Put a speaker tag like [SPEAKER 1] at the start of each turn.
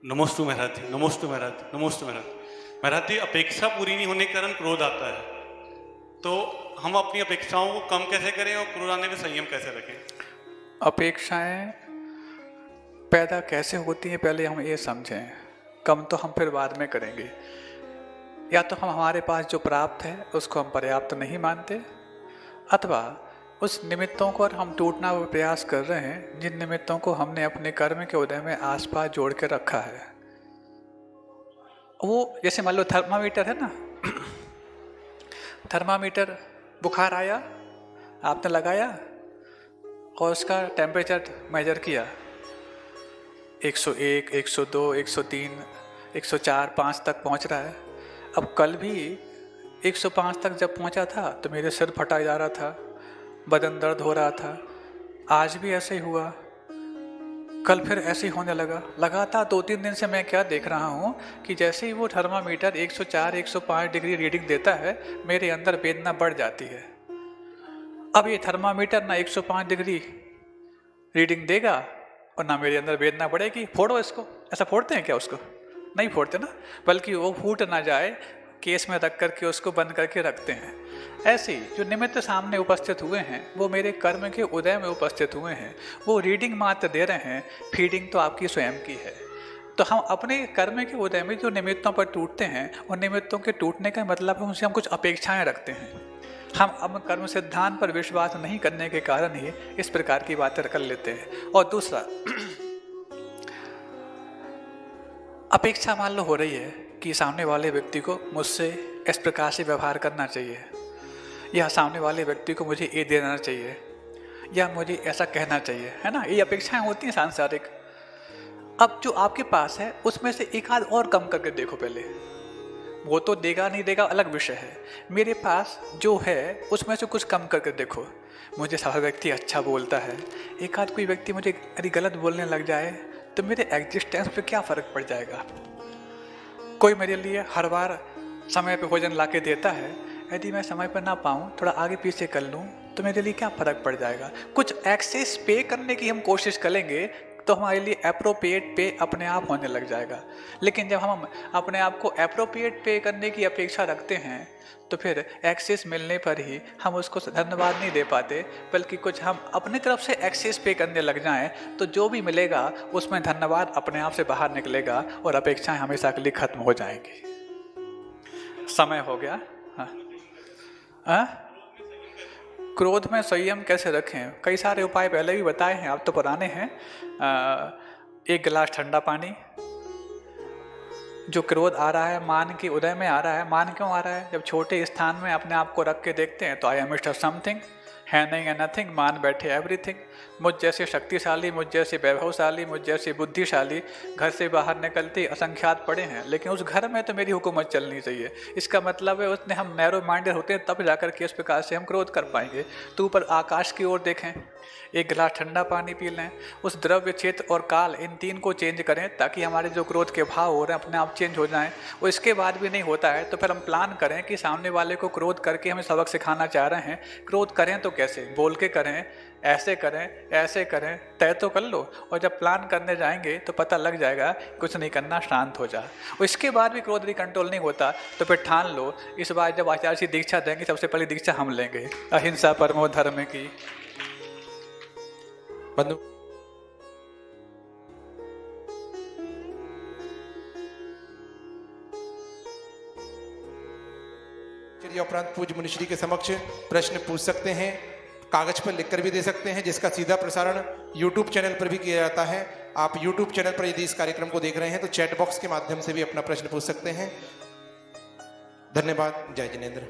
[SPEAKER 1] नमोस्तु महाराज जी, नमोस्तु महाराज, नमोस्तु महाराज। महाराज जी, अपेक्षा पूरी नहीं होने के कारण क्रोध आता है, तो हम अपनी अपेक्षाओं को कम कैसे करें और क्रोध आने में संयम कैसे रखें?
[SPEAKER 2] अपेक्षाएं पैदा कैसे होती हैं पहले हम ये समझें। कम तो हम फिर बाद में करेंगे। या तो हम हमारे पास जो प्राप्त है उसको हम पर्याप्त नहीं मानते, अथवा उस निमित्तों को हम टूटना वो प्रयास कर रहे हैं जिन निमित्तों को हमने अपने कर्म के उदय में आसपास जोड़ के रखा है। वो जैसे मान लो थर्मामीटर है ना, थर्मामीटर बुखार आया, आपने लगाया और उसका टेम्परेचर मेजर किया 101, 102, 103, 104, 5 तक पहुंच रहा है। अब कल भी 105 तक जब पहुंचा था तो मेरे सिर फटा जा रहा था, बदन दर्द हो रहा था। आज भी ऐसे ही हुआ, कल फिर ऐसे ही होने लगा। लगातार 2-3 दिन से मैं क्या देख रहा हूँ कि जैसे ही वो थर्मामीटर 104, 105 डिग्री रीडिंग देता है, मेरे अंदर वेदना बढ़ जाती है। अब ये थर्मामीटर ना 105 डिग्री रीडिंग देगा और ना मेरे अंदर वेदना बढ़ेगी। फोड़ो इसको। ऐसा फोड़ते हैं क्या उसको? नहीं फोड़ते ना, बल्कि वो फूट ना जाए केस में रख करके उसको बंद करके रखते हैं। ऐसे ही जो निमित्त सामने उपस्थित हुए हैं वो मेरे कर्म के उदय में उपस्थित हुए हैं, वो रीडिंग मात्र दे रहे हैं, फीडिंग तो आपकी स्वयं की है। तो हम अपने कर्म के उदय में जो निमित्तों पर टूटते हैं, उन निमित्तों के टूटने का मतलब है उनसे हम कुछ अपेक्षाएं रखते हैं। हम अब कर्म सिद्धांत पर विश्वास नहीं करने के कारण ही इस प्रकार की बातें कर लेते हैं। और दूसरा, अपेक्षा मान लो हो रही है कि सामने वाले व्यक्ति को मुझसे इस प्रकार से व्यवहार करना चाहिए, या सामने वाले व्यक्ति को मुझे ये देना चाहिए, या मुझे ऐसा कहना चाहिए, है ना। ये अपेक्षाएं होती हैं सांसारिक। अब जो आपके पास है उसमें से एक आध और कम करके देखो पहले। वो तो देगा नहीं देगा अलग विषय है, मेरे पास जो है उसमें से कुछ कम करके देखो। मुझे सारा व्यक्ति अच्छा बोलता है, एक आध कोई व्यक्ति मुझे यदि गलत बोलने लग जाए तो मेरे एग्जिस्टेंस पे क्या फ़र्क पड़ जाएगा। कोई मेरे लिए हर बार समय पे भोजन ला के देता है, यदि मैं समय पर ना पाऊँ, थोड़ा आगे पीछे कर लूँ, तो मेरे लिए क्या फ़र्क पड़ जाएगा। कुछ एक्सेस पे करने की हम कोशिश करेंगे तो हमारे लिए अप्रोप्रिएट पे अपने आप होने लग जाएगा। लेकिन जब हम अपने आप को अप्रोप्रिएट पे करने की अपेक्षा रखते हैं तो फिर एक्सेस मिलने पर ही हम उसको धन्यवाद नहीं दे पाते, बल्कि कुछ हम अपनी तरफ से एक्सेस पे करने लग जाएं तो जो भी मिलेगा उसमें धन्यवाद अपने आप से बाहर निकलेगा और अपेक्षाएं हमेशा के लिए खत्म हो जाएंगी। समय हो गया। हाँ, क्रोध में संयम कैसे रखें? कई सारे उपाय पहले भी बताए हैं, आप तो पुराने हैं। 1 गिलास ठंडा पानी। जो क्रोध आ रहा है मान के उदय में आ रहा है। मान क्यों आ रहा है? जब छोटे स्थान में अपने आप को रख के देखते हैं तो आई एम मिस्टर समथिंग, है नहीं है नथिंग, मान बैठे एवरीथिंग। मुझ जैसे शक्तिशाली, मुझ जैसे वैभवशाली, मुझ जैसे बुद्धिशाली घर से बाहर निकलते असंख्यात पड़े हैं, लेकिन उस घर में तो मेरी हुकूमत चलनी चाहिए। इसका मतलब है उसने हम नैरो माइंडेड होते हैं तब जाकर के इस प्रकार से हम क्रोध कर पाएंगे। तो ऊपर आकाश की ओर देखें, 1 गिलास ठंडा पानी पी लें, उस द्रव्य, क्षेत्र और काल, इन 3 को चेंज करें ताकि हमारे जो क्रोध के भाव हो रहे हैं अपने आप चेंज हो जाएं। और इसके बाद भी नहीं होता है तो फिर हम प्लान करें कि सामने वाले को क्रोध करके हमें सबक सिखाना चाह रहे हैं। क्रोध करें तो कैसे? बोल के करें, ऐसे करें, ऐसे करें, तय तो कर लो। और जब प्लान करने जाएंगे तो पता लग जाएगा कुछ नहीं करना, शांत हो जा। और इसके बाद भी क्रोध कंट्रोल नहीं होता तो फिर ठान लो इस बार जब आचार्य जी दीक्षा देंगे सबसे पहले दीक्षा हम लेंगे, अहिंसा परमो धर्म की।
[SPEAKER 3] उपरांत पूज्य मुनिश्री के समक्ष प्रश्न पूछ सकते हैं, कागज पर लिखकर भी दे सकते हैं, जिसका सीधा प्रसारण YouTube चैनल पर भी किया जाता है। आप YouTube चैनल पर यदि इस कार्यक्रम को देख रहे हैं तो चैट बॉक्स के माध्यम से भी अपना प्रश्न पूछ सकते हैं। धन्यवाद। जय जिनेंद्र।